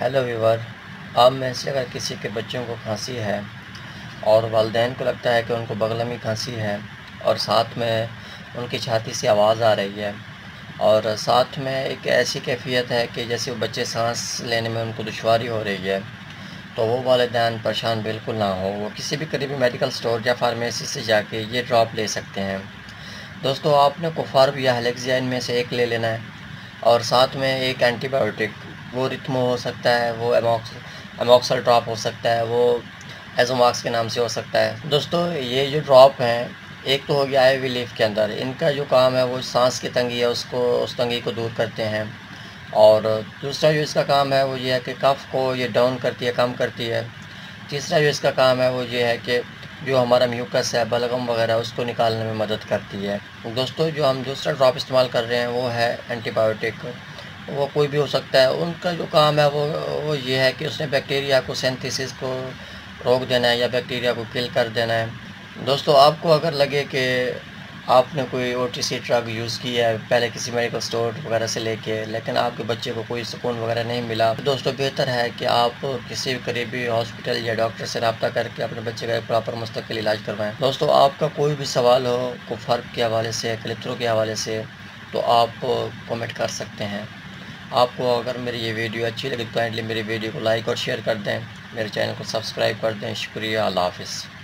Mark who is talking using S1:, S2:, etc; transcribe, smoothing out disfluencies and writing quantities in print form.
S1: Hello viewer. आप में से अगर किसी के बच्चों को खांसी है और वालिदैन को लगता है कि उनको बगलमी खांसी है और साथ में उनकी छाती से आवाज़ आ रही है और साथ में एक ऐसी कैफियत है कि जैसे वो बच्चे सांस लेने में उनको दुश्वारी हो रही है, तो वो वालिदैन परेशान बिल्कुल ना हो। वो किसी भी करीबी मेडिकल स्टोर या फार्मेसी से जाके ये ड्रॉप ले सकते हैं। दोस्तों, आपने कोफार्ब या हेलेक्सिया इनमें से एक ले लेना है और साथ में एक एंटीबायोटिक, वो रिथमो हो सकता है, वो एमॉक्सल ड्रॉप हो सकता है, वो एजोमॉक्स के नाम से हो सकता है। दोस्तों, ये जो ड्रॉप हैं, एक तो हो गया आई वी लीफ के अंदर, इनका जो काम है वो सांस की तंगी है उस तंगी को दूर करते हैं। और दूसरा जो इसका काम है वो ये है कि कफ़ को ये डाउन करती है, कम करती है। तीसरा जो इसका काम है वो ये है कि जो हमारा म्यूकस है, बलगम वगैरह, उसको निकालने में मदद करती है। दोस्तों, जो हम दूसरा ड्रॉप इस्तेमाल कर रहे हैं वो है एंटीबायोटिक। वो कोई भी हो सकता है। उनका जो काम है वो ये है कि उसने बैक्टीरिया को सिंथेसिस को रोक देना है या बैक्टीरिया को किल कर देना है। दोस्तों, आपको अगर लगे कि आपने कोई ओटीसी ड्रग यूज़ की है पहले किसी मेडिकल स्टोर वगैरह से लेके, लेकिन आपके बच्चे को कोई सुकून वगैरह नहीं मिला, तो दोस्तों बेहतर है कि आप किसी भी करीबी हॉस्पिटल या डॉक्टर से रब्ता करके अपने बच्चे का एक प्रॉपर मुस्तकिल इलाज करवाएं। दोस्तों, आपका कोई भी सवाल हो कोफार्ब के हवाले से, क्लिप्थ्रो के हवाले से, तो आप कमेंट कर सकते हैं। आपको अगर मेरी ये वीडियो अच्छी लगी तो काइंडली मेरी वीडियो को लाइक और शेयर कर दें, मेरे चैनल को सब्सक्राइब कर दें। शुक्रिया। अल्लाह हाफ़िज़।